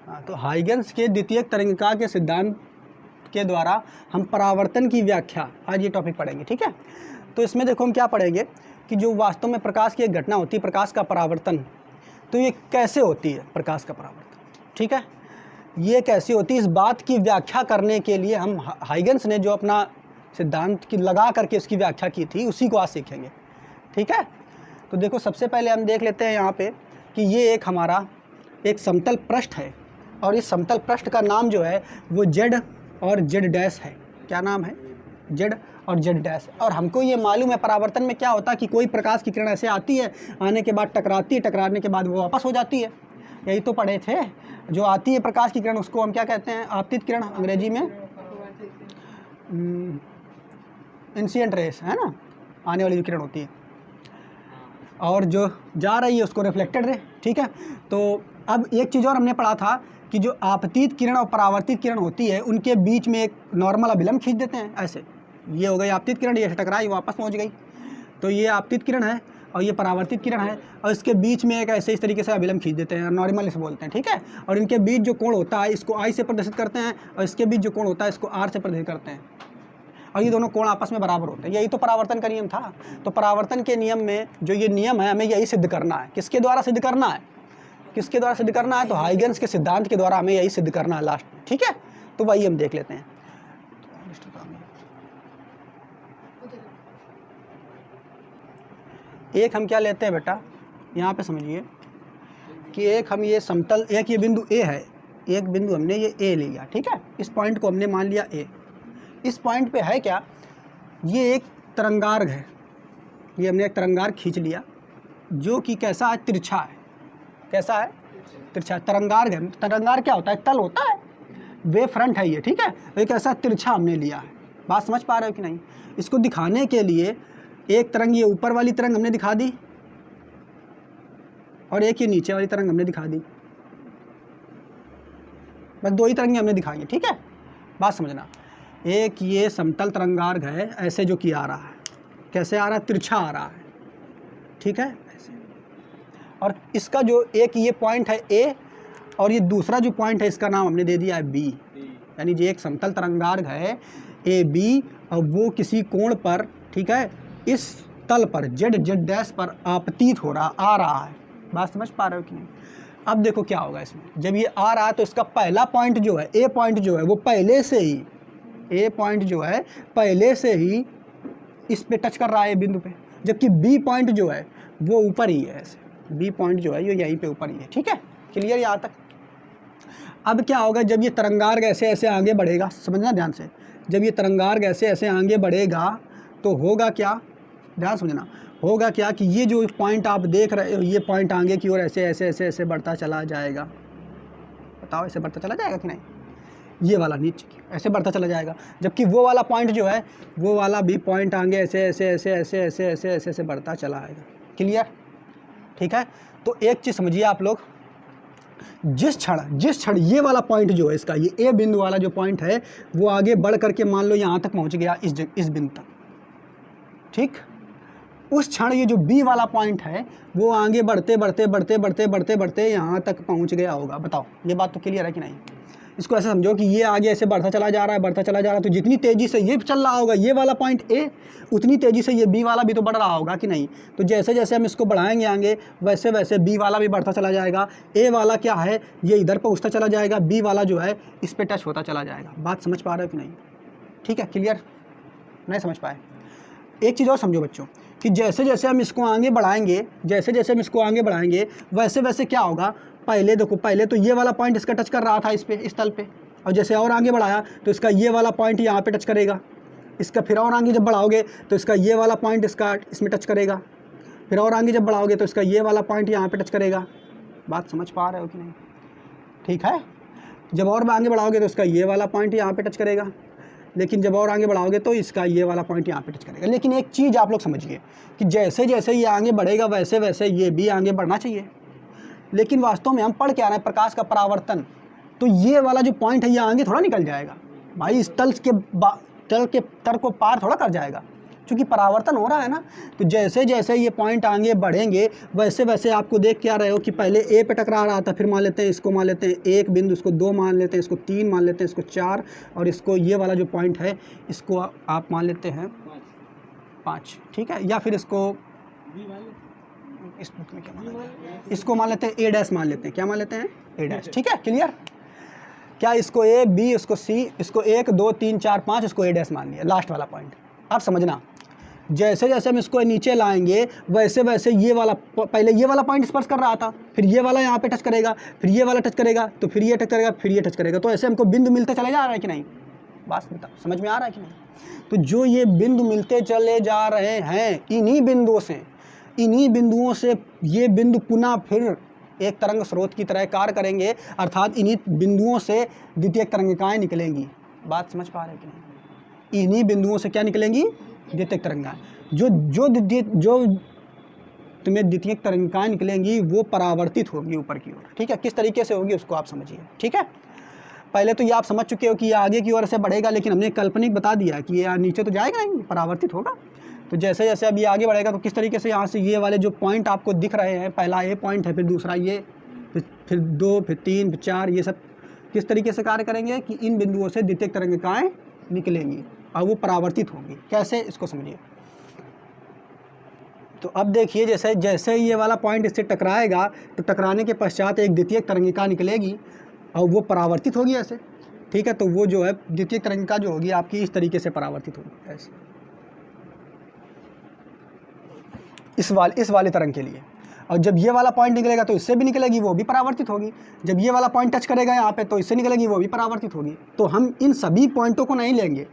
तो हाइगन्स के द्वितीयक तरंगिका के सिद्धांत के द्वारा हम परावर्तन की व्याख्या, आज ये टॉपिक पढ़ेंगे, ठीक है। तो इसमें देखो हम क्या पढ़ेंगे कि जो वास्तव में प्रकाश की एक घटना होती है, प्रकाश का परावर्तन, तो ये कैसे होती है प्रकाश का परावर्तन, ठीक है, ये कैसी होती है, इस बात की व्याख्या करने के लिए हम हाइगन्स ने जो अपना सिद्धांत की लगा करके उसकी व्याख्या की थी उसी को आज सीखेंगे, ठीक है। तो देखो सबसे पहले हम देख लेते हैं यहाँ पे कि ये एक हमारा एक समतल पृष्ठ है और इस समतल पृष्ठ का नाम जो है वो जेड और जेड डैश है। क्या नाम है? जेड और जेड डैश। और हमको ये मालूम है परावर्तन में क्या होता है कि कोई प्रकाश की किरण ऐसे आती है, आने के बाद टकराती है, टकराने के बाद वो वापस हो जाती है। यही तो पढ़े थे, जो आती है प्रकाश की किरण उसको हम क्या कहते हैं? आपतित किरण, अंग्रेजी में इंसिडेंट रेस, है ना, आने वाली जो किरण होती है, और जो जा रही है उसको रिफ्लेक्टेड रे, ठीक है। तो अब एक चीज़ और हमने पढ़ा था कि जो आपतित किरण और परावर्तित किरण होती है उनके बीच में एक नॉर्मल अभिलंब खींच देते हैं, ऐसे। ये हो गई आपतित किरण, ये टकराई वापस पहुंच गई, तो ये आपतित किरण है और ये परावर्तित किरण है, और इसके बीच में एक ऐसे इस तरीके से अभिलंब खींच देते हैं, नॉर्मल इसे बोलते हैं, ठीक है। और इनके बीच जो कोण होता है इसको आई से प्रदर्शित करते हैं और इसके बीच जो कोण होता है इसको आर से प्रदर्शित करते हैं, और ये दोनों कोण आपस में बराबर होते हैं। यही तो परावर्तन का नियम था। तो परावर्तन के नियम में जो ये नियम है हमें यही सिद्ध करना है। किसके द्वारा सिद्ध करना है? किसके द्वारा सिद्ध करना है? तो हाइगन्स के सिद्धांत के द्वारा हमें यही सिद्ध करना है लास्ट में, ठीक है। तो वही हम देख लेते हैं। एक हम क्या लेते हैं बेटा, यहाँ पे समझिए कि एक हम ये समतल, एक ये बिंदु ए है, एक बिंदु हमने ये ए लिया, ठीक है। इस पॉइंट को हमने मान लिया ए। इस पॉइंट पे है क्या? ये एक तरंगार्घ है, ये हमने एक तरंगार्घ खींच लिया जो कि कैसा है? तिरछा है। कैसा है? तिरछा। तरंगार्घ है। तरंगार्घ क्या होता है? तल होता है, वे फ्रंट है ये, ठीक है। एक ऐसा तिरछा हमने लिया है। बात समझ पा रहे हो कि नहीं? इसको दिखाने के लिए एक तरंग ये ऊपर वाली तरंग हमने दिखा दी और एक ये नीचे वाली तरंग हमने दिखा दी, बस दो ही तरंगें हमने दिखाई हैं, ठीक है। बात समझना, एक ये समतल तरंगार्घ है ऐसे जो कि आ रहा है, कैसे आ रहा है? तिरछा आ रहा है, ठीक है, ऐसे। और इसका जो एक ये पॉइंट है ए और ये दूसरा जो पॉइंट है इसका नाम हमने दे दिया है बी, यानी ये एक समतल तरंगार्घ है ए बी, और वो किसी कोण पर, ठीक है, इस तल पर जेड जेड डैश पर आपतित हो रहा, आ रहा है। बात समझ पा रहे हो कि नहीं? अब देखो क्या होगा इसमें, जब ये आ रहा है तो इसका पहला पॉइंट जो है, ए पॉइंट जो है वो पहले से ही, ए पॉइंट जो है पहले से ही इस पे टच कर रहा है बिंदु पे, जबकि बी पॉइंट जो है वो ऊपर ही है, ऐसे। बी पॉइंट जो है ये यहीं पे ऊपर ही है, ठीक है। क्लियर यहाँ तक? अब क्या होगा जब ये तरंगार्घ ऐसे ऐसे आगे बढ़ेगा, समझना ध्यान से, जब ये तरंगार्घ ऐसे ऐसे आगे बढ़ेगा तो होगा क्या? ध्यान समझना, होगा क्या कि ये जो पॉइंट आप देख रहे हो ये पॉइंट आगे की ओर ऐसे ऐसे ऐसे ऐसे बढ़ता चला जाएगा। बताओ, ऐसे बढ़ता चला जाएगा कि नहीं? ये वाला नीचे ऐसे बढ़ता चला जाएगा, जबकि वो वाला पॉइंट जो है वो वाला भी पॉइंट आगे ऐसे ऐसे ऐसे ऐसे ऐसे ऐसे ऐसे ऐसे बढ़ता चला आएगा। क्लियर? ठीक है। तो एक चीज़ समझिए आप लोग, जिस क्षण ये वाला पॉइंट जो है इसका, ये ए बिंदु वाला जो पॉइंट है वो आगे बढ़ करके मान लो यहाँ तक पहुँच गया, इस बिंदु तक, ठीक, उस क्षण ये जो बी वाला पॉइंट है वो आगे बढ़ते बढ़ते बढ़ते बढ़ते बढ़ते बढ़ते यहाँ तक पहुँच गया होगा। बताओ, ये बात तो क्लियर है कि नहीं? इसको ऐसे समझो कि ये आगे ऐसे बढ़ता चला जा रहा है, बढ़ता चला जा रहा है, तो जितनी तेज़ी से ये चल रहा होगा ये वाला पॉइंट ए, उतनी तेज़ी से ये बी वाला भी तो बढ़ रहा होगा कि नहीं? तो जैसे जैसे हम इसको बढ़ाएंगे आगे वैसे वैसे बी वाला भी बढ़ता चला जाएगा। ए वाला क्या है, ये इधर पहुँचता चला जाएगा, बी वाला जो है इस पर टच होता चला जाएगा। बात समझ पा रहे हो कि नहीं? ठीक है, क्लियर? नहीं समझ पाए? एक चीज़ और समझो बच्चों कि जैसे जैसे हम इसको आगे बढ़ाएंगे, जैसे जैसे हम इसको आगे बढ़ाएंगे वैसे वैसे क्या होगा, पहले देखो, पहले तो ये वाला पॉइंट इसका टच कर रहा था इस पे, इस तल पे, और जैसे और आगे बढ़ाया तो इसका ये वाला पॉइंट यहाँ पे टच करेगा, इसका फिर और आगे जब बढ़ाओगे तो इसका ये वाला पॉइंट इसका इसमें टच करेगा, फिर और आगे जब बढ़ाओगे तो इसका ये वाला पॉइंट यहाँ पे टच करेगा। बात समझ पा रहे हो कि नहीं? ठीक है। जब और आगे बढ़ाओगे तो इसका ये वाला पॉइंट यहाँ पे टच करेगा, लेकिन जब और आगे बढ़ाओगे तो इसका ये वाला पॉइंट यहाँ पे टच करेगा। लेकिन एक चीज़ आप लोग समझिए कि जैसे जैसे ये आगे बढ़ेगा वैसे वैसे ये भी आगे बढ़ना चाहिए, लेकिन वास्तव में हम पढ़ क्या रहे हैं? प्रकाश का परावर्तन। तो ये वाला जो पॉइंट है ये आगे थोड़ा निकल जाएगा भाई, इस तल के तर को पार थोड़ा कर जाएगा। क्योंकि परावर्तन हो रहा है ना। तो जैसे जैसे ये पॉइंट आगे बढ़ेंगे वैसे वैसे आपको देख क्या रहे हो कि पहले ए पे टकरा रहा था, फिर मान लेते हैं इसको, मान लेते हैं 1 बिंदु, इसको 2 मान लेते हैं, इसको 3 मान लेते हैं, इसको 4, और इसको ये वाला जो पॉइंट है इसको आप मान लेते हैं 5, ठीक है। या फिर इसको इस बुक में क्या मान लेते हैं, इसको मान लेते हैं ए डैश मान लेते हैं, क्या मान लेते हैं, ए डैश, ठीक है। क्लियर? क्या इसको ए, बी, इसको सी, इसको 1 2 3 4 5, इसको ए डैश मान लिया, लास्ट वाला पॉइंट। आप समझना, जैसे जैसे हम इसको नीचे लाएंगे वैसे वैसे ये वाला, पहले ये वाला पॉइंट स्पर्श कर रहा था, फिर ये वाला यहाँ पे टच करेगा, फिर ये वाला टच करेगा, तो फिर ये टच करेगा, फिर ये टच करेगा, तो ऐसे हमको बिंदु मिलते चले जा रहा है कि नहीं? बात बताओ, समझ में आ रहा है कि नहीं? तो जो ये बिंदु मिलते चले जा रहे हैं, इन्हीं बिंदुओं से ये बिंदु पुनः फिर एक तरंग स्रोत की तरह कार्य करेंगे, अर्थात इन्हीं बिंदुओं से द्वितीयक तरंगिकाएँ निकलेंगी। बात समझ पा रहे हैं कि नहीं? इन्हीं बिंदुओं से क्या निकलेंगी? द्वितीयक तरंगिकाएँ। जो तुम्हें द्वितीयक तरंगिकाएँ निकलेंगी वो परावर्तित होगी ऊपर की ओर, ठीक है। किस तरीके से होगी उसको आप समझिए, ठीक है। पहले तो ये आप समझ चुके हो कि ये आगे की ओर से बढ़ेगा, लेकिन हमने काल्पनिक बता दिया कि ये नीचे तो जाएगा नहीं, परावर्तित होगा। तो जैसे जैसे अब ये आगे बढ़ेगा तो किस तरीके से यहाँ से ये वाले जो पॉइंट आपको दिख रहे हैं, पहला ए पॉइंट है, फिर दूसरा ये, फिर 2, फिर 3, फिर 4, ये सब किस तरीके से कार्य करेंगे कि इन बिंदुओं से द्वितीयक तरंगिकाएँ निकलेंगी और वो परावर्तित होंगी। कैसे, इसको समझिए। तो अब देखिए, जैसे जैसे ये वाला पॉइंट इससे टकराएगा तो टकराने के पश्चात एक द्वितीयक तरंगिका निकलेगी और वो परावर्तित होगी ऐसे, ठीक है। तो वो जो है द्वितीयक तरंगिका जो होगी आपकी इस तरीके से परावर्तित होगी ऐसे, इस वाले तरंग के लिए। और जब ये वाला पॉइंट निकलेगा तो इससे भी निकलेगी, वो भी परावर्तित होगी। जब ये वाला पॉइंट टच करेगा यहाँ पे तो इससे निकलेगी, वो भी परावर्तित होगी। तो हम इन सभी पॉइंटों को नहीं लेंगे,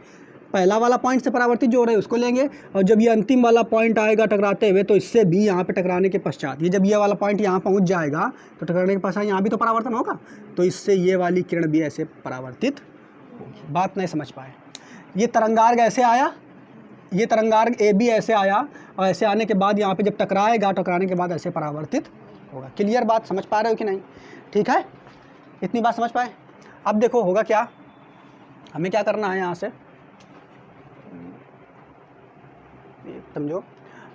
पहला वाला पॉइंट से परावर्तित जो हो रहा है उसको लेंगे, और जब ये अंतिम वाला पॉइंट आएगा टकराते हुए तो इससे भी यहाँ पे टकराने के पश्चात, ये जब ये वाला पॉइंट यहाँ पहुँच जाएगा तो टकराने के पश्चात यहाँ भी तो परावर्तन होगा, तो इससे ये वाली किरण भी ऐसे परावर्तित होगी। बात नहीं समझ पाए? ये तरंगार्ग ऐसे आया, ये तरंगार्ग ए बी ऐसे आया, और ऐसे आने के बाद यहाँ पे जब टकराएगा, टकराने के बाद ऐसे परावर्तित होगा। क्लियर बात समझ पा रहे हो कि नहीं? ठीक है, इतनी बात समझ पाए? अब देखो होगा क्या, हमें क्या करना है यहाँ से समझो।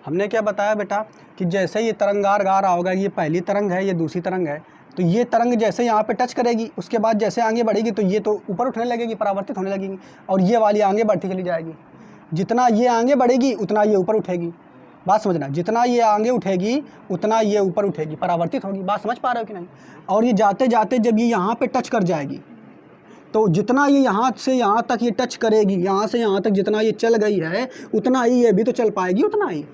हमने क्या बताया बेटा कि जैसे ये तरंगार्ग आ रहा होगा, ये पहली तरंग है, ये दूसरी तरंग है, तो ये तरंग जैसे यहाँ पे टच करेगी उसके बाद जैसे आगे बढ़ेगी तो ये तो ऊपर उठने लगेगी, परावर्तित होने लगेगी, और ये वाली आगे बढ़ती चली जाएगी। जितना ये आगे बढ़ेगी उतना ये ऊपर उठेगी। बात समझना, जितना ये आगे उठेगी उतना ये ऊपर उठेगी, परावर्तित होगी। बात समझ पा रहे हो कि नहीं? और ये जाते जाते जब ये यहाँ पे टच कर जाएगी तो जितना ये यहाँ से यहाँ तक ये टच करेगी, यहाँ से यहाँ तक जितना ये चल गई है उतना ही ये भी तो चल पाएगी, उतना ही।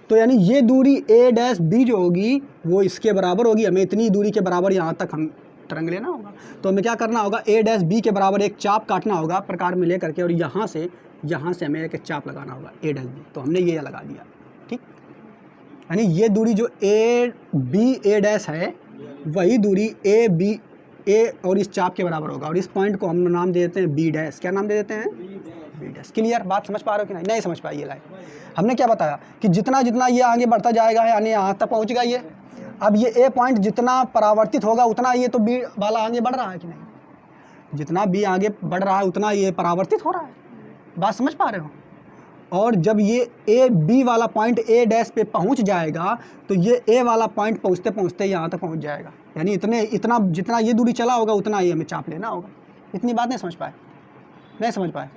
तो यानी ये दूरी ए डैश बी जो होगी वो इसके बराबर होगी। हमें इतनी दूरी के बराबर यहाँ तक हम तरंग लेना होगा, तो हमें क्या करना होगा, ए डैश बी के बराबर एक चाप काटना होगा प्रकार में ले करके, और यहाँ से हमें एक चाप लगाना होगा ए डैश बी। तो हमने ये लगा दिया, ठीक। यानी ये दूरी जो ए बी ए डैश है वही दूरी ए बी ए और इस चाप के बराबर होगा, और इस पॉइंट को हम नाम दे देते हैं बी डैश। क्या नाम दे देते हैं? B dash. क्लियर? बात समझ पा रहे हो कि नहीं? नहीं समझ पाई? ये लाइन हमने क्या बताया कि जितना जितना ये आगे बढ़ता जाएगा यानी यहाँ तक पहुँचेगा ये। अब ये ए पॉइंट जितना परावर्तित होगा उतना ये तो बी वाला आगे बढ़ रहा है कि नहीं? जितना बी आगे बढ़ रहा है उतना ये परावर्तित हो रहा है। बात समझ पा रहे हो? और जब ये ए बी वाला पॉइंट ए डैश पे पहुंच जाएगा तो ये ए वाला पॉइंट पहुंचते पहुंचते यहाँ तक पहुंच जाएगा। यानी इतना जितना ये दूरी चला होगा उतना ही हमें चाप लेना होगा। इतनी बात नहीं समझ पाए? नहीं समझ पाए?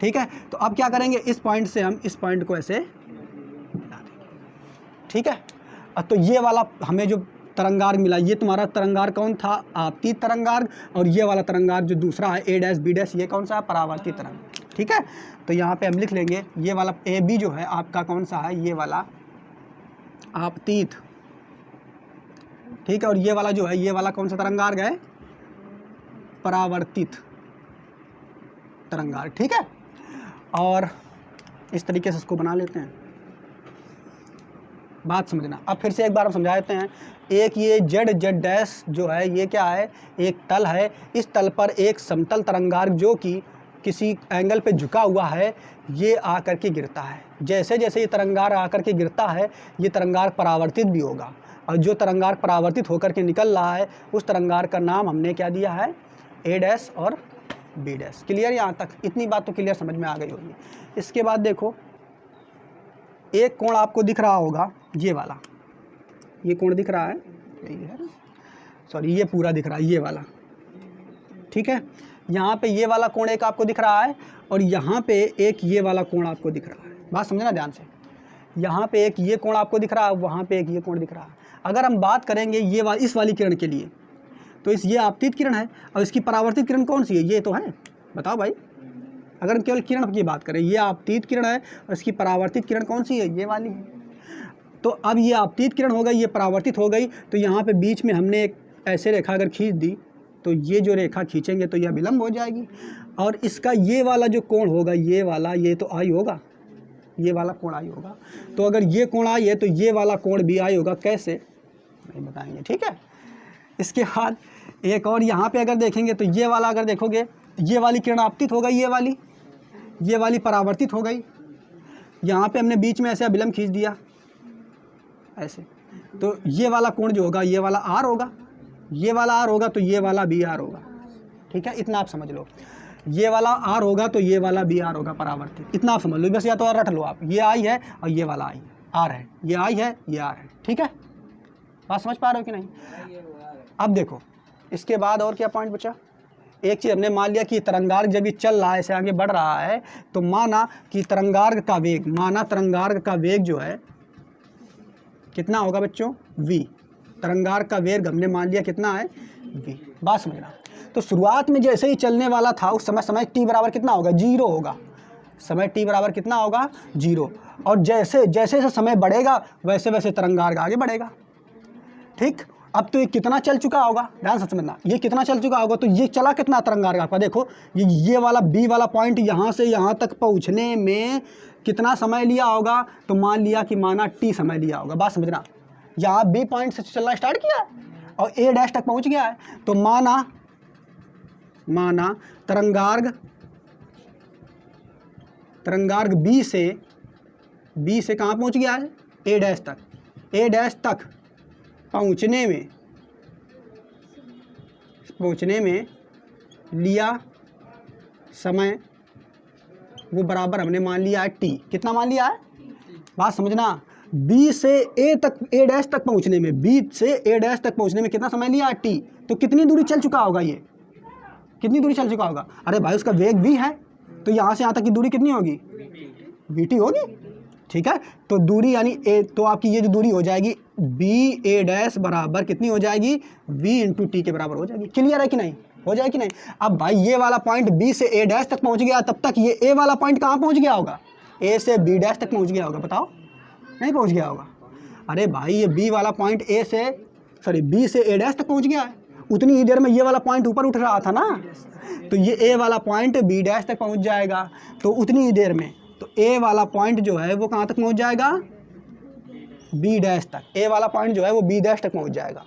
ठीक है, तो अब क्या करेंगे, इस पॉइंट से हम इस पॉइंट को ऐसे मिला देंगे, ठीक है। तो ये वाला हमें जो तरंगार्ग मिला, ये तुम्हारा तरंगार्ग कौन था? आपतित तरंगार्ग। और ये वाला तरंगार्ग जो दूसरा है ए डैश बी डैश, ये कौन सा है? परावर्तित तरंग, ठीक है। तो यहाँ पे हम लिख लेंगे ये वाला ए बी जो है आपका कौन सा है? ये वाला आपतित, ठीक है। और ये वाला जो है, ये वाला कौन सा तरंगार्ग है? परावर्तित तरंगार्ग, ठीक है। और इस तरीके से इसको बना लेते हैं। बात समझना। अब फिर से एक बार हम समझा देते हैं। एक ये जेड डैश जो है ये क्या है? एक तल है। इस तल पर एक समतल तरंगार्ग जो कि किसी एंगल पे झुका हुआ है, ये आकर के गिरता है। जैसे जैसे ये तरंगार्ग आकर के गिरता है ये तरंगार्ग परावर्तित भी होगा, और जो तरंगार्ग परावर्तित होकर के निकल रहा है उस तरंगार्ग का नाम हमने क्या दिया है? ए डैश और बी डैश। क्लियर? यहाँ तक इतनी बात तो क्लियर समझ में आ गई होगी। इसके बाद देखो एक कोण आपको दिख रहा होगा ये वाला, ये कोण दिख रहा है, यही है, सॉरी ये पूरा दिख रहा है ये वाला, ठीक है। यहाँ पे ये वाला कोण एक आपको दिख रहा है और यहाँ पे एक ये वाला कोण आपको दिख रहा है। बात समझना ध्यान से, यहाँ पे एक ये कोण आपको दिख रहा है, वहाँ पे एक ये कोण दिख रहा है। अगर हम बात करेंगे इस वाली किरण के लिए, तो ये आपतित किरण है और इसकी परावर्तित किरण कौन सी है, ये तो है, बताओ भाई। अगर हम केवल किरण की बात करें, ये आपतित किरण है और इसकी परावर्तित किरण कौन सी है, ये वाली है। तो अब ये आपतित किरण हो गई, ये परावर्तित हो गई, तो यहाँ पे बीच में हमने एक ऐसे रेखा अगर खींच दी तो ये जो रेखा खींचेंगे तो यह विलंब हो जाएगी और इसका ये वाला जो कोण होगा, ये वाला, ये तो आई होगा, ये वाला कोण आई होगा। तो अगर ये कोण आई है तो ये वाला कोण भी आई होगा, कैसे नहीं बताएंगे, ठीक है। इसके बाद एक और यहाँ पे अगर देखेंगे तो ये वाला अगर देखोगे, ये वाली किरण आपतित हो गई, ये वाली परावर्तित हो गई। यहाँ पे हमने बीच में ऐसे अभिलंब खींच दिया ऐसे, तो ये वाला कोण जो होगा ये वाला आर होगा, ये वाला आर होगा तो ये वाला बी आर होगा, ठीक है। इतना आप समझ लो, ये वाला आर होगा तो ये वाला बी आर होगा परावर्तित, इतना आप समझ लो बस, या तो रट लो आप, ये आई है और ये वाला आई आर है, ये आई है ये आर है, ठीक है। बात समझ पा रहे हो कि नहीं। अब देखो इसके बाद और क्या पॉइंट बचा। एक चीज़ हमने मान लिया कि तरंगार्ग जब ये चल रहा है, ऐसे आगे बढ़ रहा है, तो माना कि तरंगार्ग का वेग, तरंगार्ग का वेग जो है कितना होगा बच्चों, v। तरंगार्ग का वेग हमने मान लिया कितना है, v। बात समझना। तो शुरुआत में जैसे ही चलने वाला था उस समय t बराबर कितना होगा, 0 होगा, समय t बराबर कितना होगा, 0। और जैसे जैसे समय बढ़ेगा वैसे वैसे तरंगार्ग आगे बढ़ेगा, ठीक। अब तो ये कितना चल चुका होगा, ध्यान से समझना, ये कितना चल चुका होगा, तो ये चला कितना तरंगार्ग आपका, देखो ये वाला बी वाला पॉइंट यहाँ से यहाँ तक पहुँचने में कितना समय लिया होगा, तो मान लिया कि माना टी समय लिया होगा। बात समझना, यहाँ बी पॉइंट से चलना स्टार्ट किया है और ए डैश तक पहुँच गया है, तो माना तरंगार्ग बी से कहाँ पहुँच गया है, ए डैश तक पहुँचने में लिया समय वो बराबर हमने मान लिया है टी। कितना मान लिया है, बात समझना, बी से ए डैश तक पहुँचने में, बी से ए डैश तक पहुँचने में कितना समय लिया है, टी। तो कितनी दूरी चल चुका होगा, ये कितनी दूरी चल चुका होगा, अरे भाई उसका वेग भी है, तो यहाँ से यहाँ तक की दूरी कितनी होगी, वी होगी, ठीक है। तो दूरी यानी ए, तो आपकी ये जो दूरी हो जाएगी बी ए डैश बराबर कितनी हो जाएगी, वी इंटू टी के बराबर हो जाएगी। क्लियर है कि नहीं, हो जाए कि नहीं। अब भाई ये वाला पॉइंट बी से ए डैश तक पहुंच गया, तब तक ये ए वाला पॉइंट कहाँ पहुंच गया होगा, ए से बी डैश तक पहुंच गया होगा, बताओ नहीं पहुंच गया होगा। अरे भाई ये बी वाला पॉइंट बी से ए डैश तक पहुंच गया है, उतनी ही देर में ये वाला पॉइंट ऊपर उठ रहा था ना, तो ये ए वाला पॉइंट बी डैश तक पहुंच जाएगा, तो उतनी ही देर में तो ए वाला पॉइंट जो है वो कहाँ तक पहुंच जाएगा, बी डैश तक। ए वाला पॉइंट जो है वो बी डैश तक पहुंच जाएगा,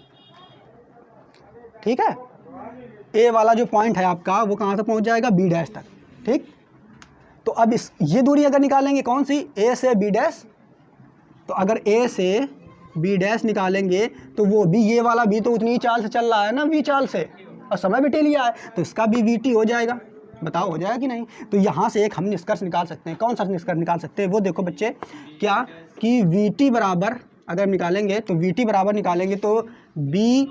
ठीक है। ए वाला जो पॉइंट है आपका वो कहाँ तक पहुंच जाएगा, बी डैश तक, ठीक। तो अब ये दूरी अगर निकालेंगे कौन सी, ए से बी डैश, तो अगर ए से बी डैश निकालेंगे तो वो भी, ये वाला भी तो उतनी ही चाल से चल रहा है ना, वी चाल से, और समय भी टे लिया है, तो इसका भी वी टी हो जाएगा। बताओ हो जाएगा कि नहीं। तो यहाँ से एक हम निष्कर्ष निकाल सकते हैं, कौन सा निष्कर्ष निकाल सकते हैं, वो देखो बच्चे, क्या कि वी टी बराबर अगर निकालेंगे तो वी टी बराबर निकालेंगे तो बी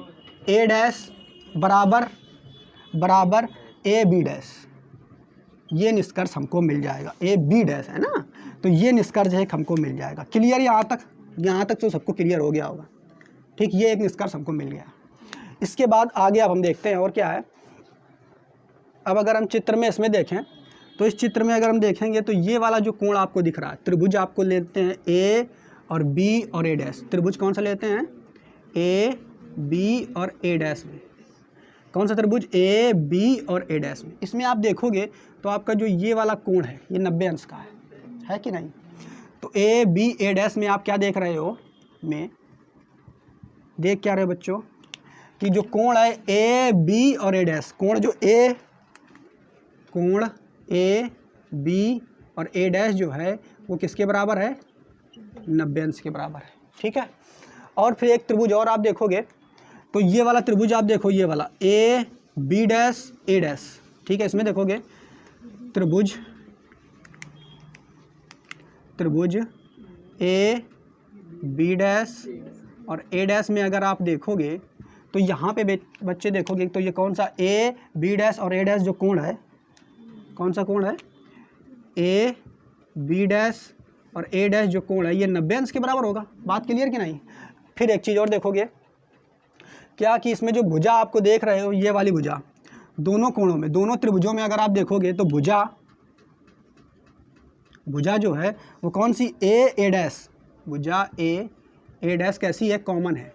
ए डैश बराबर ए बी डैश, ये निष्कर्ष हमको मिल जाएगा। ए बी डैश है ना, तो ये निष्कर्ष एक हमको मिल जाएगा। क्लियर, यहाँ तक तो सबको क्लियर हो गया होगा, ठीक। ये एक निष्कर्ष हमको मिल गया। इसके बाद आगे अब हम देखते हैं और क्या है। अब अगर हम चित्र में इसमें देखें तो इस चित्र में अगर हम देखेंगे तो ये वाला जो कोण आपको दिख रहा है, त्रिभुज आपको लेते हैं ए और बी और ए डैश। त्रिभुज कौन सा लेते हैं, ए बी और ए डैश में। कौन सा त्रिभुज, ए बी और ए डैश में। इसमें आप देखोगे तो आपका जो ये वाला कोण है ये 90 अंश का है कि नहीं। तो ए बी ए डैश में आप क्या देख रहे हो, देख क्या रहे हो बच्चों, कि जो कोण है ए बी और ए डैश, कोण ए बी और ए डैश जो है वो किसके बराबर है, 90 अंश के बराबर है, ठीक है। और फिर एक त्रिभुज और आप देखोगे तो ये वाला त्रिभुज आप देखो, ये वाला a b dash a dash, ठीक है। इसमें देखोगे त्रिभुज ए बी डैश और ए डैश में अगर आप देखोगे तो यहाँ पे बच्चे देखोगे तो ये कौन सा ए बी डैश और ए डैश जो कोण है, कौन सा कोण है, ए बी डैश और ए डैश जो कोण है ये 90 अंश के बराबर होगा। बात क्लियर कि नहीं। फिर एक चीज़ और देखोगे क्या कि इसमें जो भुजा आपको देख रहे हो ये वाली भुजा, दोनों कोणों में, दोनों त्रिभुजों में अगर आप देखोगे तो भुजा जो है वो कौन सी, ए डैश, भुजा ए डैश कैसी है, कॉमन है,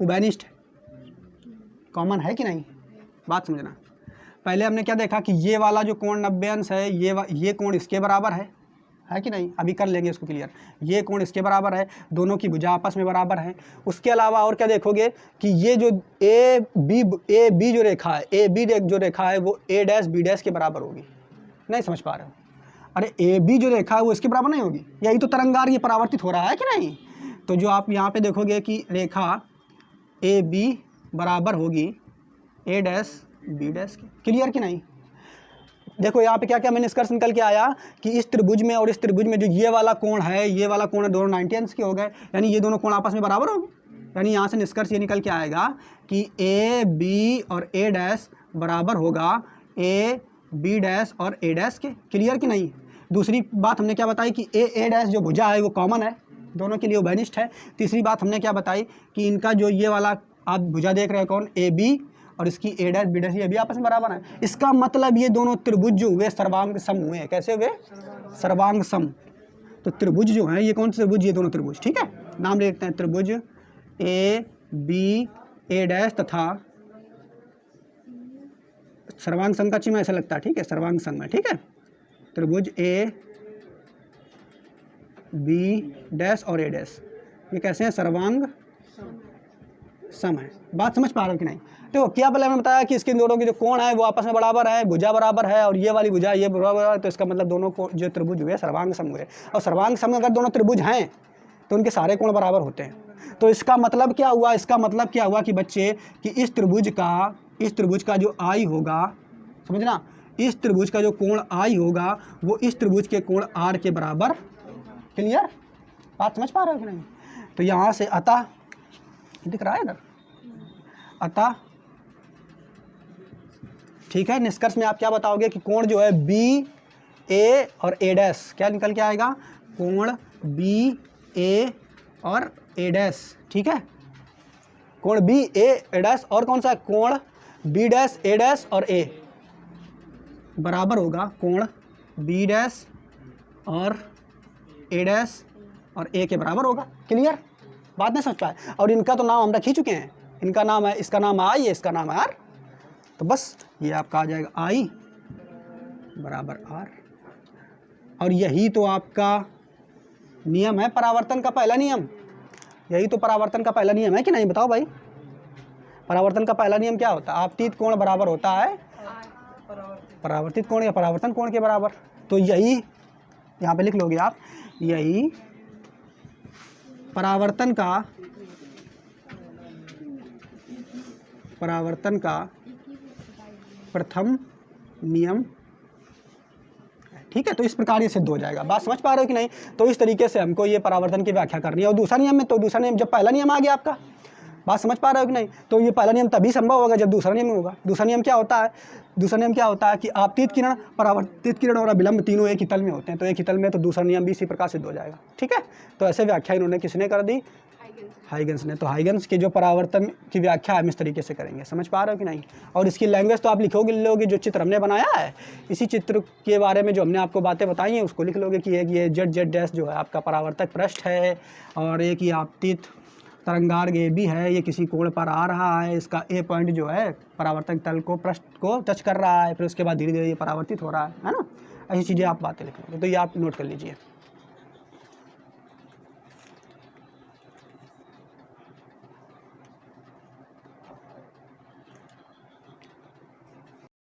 उभयनिष्ठ है, कॉमन है कि नहीं। बात समझना। पहले हमने क्या देखा कि ये वाला जो कोण 90 अंश है ये कोण इसके बराबर है कि नहीं। अभी कर लेंगे इसको क्लियर। ये कोण इसके बराबर है, दोनों की भुजा आपस में बराबर है। उसके अलावा और क्या देखोगे कि ये जो ए बी जो रेखा है, ए बी जो रेखा है वो ए डैश बी डैश के बराबर होगी। नहीं समझ पा रहे हो। अरे ए बी जो रेखा है वो इसके बराबर नहीं होगी। यही तो तरंगार ये परावर्तित हो रहा है कि नहीं। तो जो आप यहाँ पे देखोगे कि रेखा ए बी बराबर होगी ए डैश बी डैश की। क्लियर कि नहीं। देखो यहाँ पे क्या क्या मैंने निष्कर्ष निकल के आया कि इस त्रिभुज में और इस त्रिभुज में जो ये वाला कोण है, ये वाला कोण है, दोनों 90 अंश के हो गए, यानी ये दोनों कोण आपस में बराबर होंगे। यानी यहाँ से निष्कर्ष ये निकल के आएगा कि ए बी और ए डैश बराबर होगा ए बी डैश और ए डैश के। क्लियर कि नहीं। दूसरी बात हमने क्या बताई कि ए डैश जो भुजा है वो कॉमन है, दोनों के लिए उभयनिष्ठ है। तीसरी बात हमने क्या बताई कि इनका जो ये वाला आप भुजा देख रहे हो कौन, ए बी और इसकी ए डैश बी डैश ये भी आपस में बराबर है। इसका मतलब ये दोनों त्रिभुज जो हुए सर्वांग सम हुए हैं। कैसे हुए, सर्वांग सम। तो त्रिभुज जो है ये कौन से त्रिभुज, ये दोनों त्रिभुज। ठीक है, नाम लिखते हैं त्रिभुज ए बी ए डैश तथा सर्वांग सम का चिन्ह ऐसा लगता है। ठीक है, सर्वांग सम है। ठीक है, त्रिभुज ए बी डैश और ए डैश ये कैसे हैं, सर्वांग सम है। बात समझ पा रहे हो कि नहीं। तो क्या पहले हमने बताया कि इसके दोनों के जो कोण है वो आपस में बराबर है, भुजा बराबर है और ये वाली भुजा ये बराबर है। तो इसका मतलब दोनों को जो त्रिभुज हुए सर्वांग सम हुए। और सर्वांग सम अगर दोनों त्रिभुज हैं तो उनके सारे कोण बराबर होते हैं। तो इसका मतलब क्या हुआ, इसका मतलब क्या हुआ कि बच्चे कि इस त्रिभुज का जो आई होगा, समझना, इस त्रिभुज का जो कोण आई होगा वो इस त्रिभुज के कोण आर के बराबर। क्लियर। बात समझ पा रहे हो कि नहीं। तो यहाँ से अतः दिख रहा है इधर, अतः ठीक है। निष्कर्ष में आप क्या बताओगे कि कोण जो है बी ए और ए डैश क्या निकल के आएगा, कोण बी ए और ए डैश। ठीक है, कोण बी ए डैश और कौन सा है, कोण बी डैश ए डैश और ए बराबर होगा कोण बी डैश और ए डैश और ए के बराबर होगा। क्लियर। बात नहीं समझ पाए। और इनका तो नाम हम रख ही चुके हैं। इनका नाम है, इसका नाम है आई, इसका नाम है आर। तो बस ये आपका आ जाएगा आई बराबर आर। और यही तो आपका नियम है, परावर्तन का पहला नियम। यही तो परावर्तन का पहला नियम है कि नहीं, बताओ भाई। परावर्तन का पहला नियम क्या होता है, आपतित कोण बराबर होता है परावर्तित कोण या परावर्तन कोण के बराबर। तो यही यहाँ पे लिख लोगे आप, यही परावर्तन का प्रथम नियम। ठीक है, तो इस प्रकार ये सिद्ध हो जाएगा। बात समझ पा रहे हो कि नहीं। तो इस तरीके से हमको ये परावर्तन की व्याख्या करनी है। और दूसरा नियम में, तो दूसरा नियम जब पहला नियम आ गया आपका, बात समझ पा रहे हो कि नहीं। तो ये पहला नियम तभी संभव होगा जब दूसरा नियम होगा। दूसरा नियम क्या होता है, दूसरा नियम क्या होता है कि आपतित किरण, परावर्तित किरण और अभिलंब तीनों एक ही तल में होते हैं। तो एक ही तल में तो दूसरा नियम भी इसी प्रकार सिद्ध हो जाएगा। ठीक है, तो ऐसे व्याख्या इन्होंने किसने कर दी, हाइगन्स ने। तो हाइगन्स के जो परावर्तन की व्याख्या हम इस तरीके से करेंगे। समझ पा रहे हो कि नहीं। और इसकी लैंग्वेज तो आप लिखोगे, लोगे जो चित्र हमने बनाया है, इसी चित्र के बारे में जो हमने आपको बातें बताई हैं उसको लिख लोगे कि एक ये जेड डैश जो है आपका परावर्तक पृष्ठ है, और एक ये आपतित तरंगार्घ ए बी है, ये किसी कोण पर आ रहा है, इसका ए पॉइंट जो है परावर्तक तल को, पृष्ठ को टच कर रहा है, फिर उसके बाद धीरे धीरे ये परावर्तित हो रहा है ना। ऐसी चीज़ें आप बातें लिख लोगे। तो ये आप नोट कर लीजिए।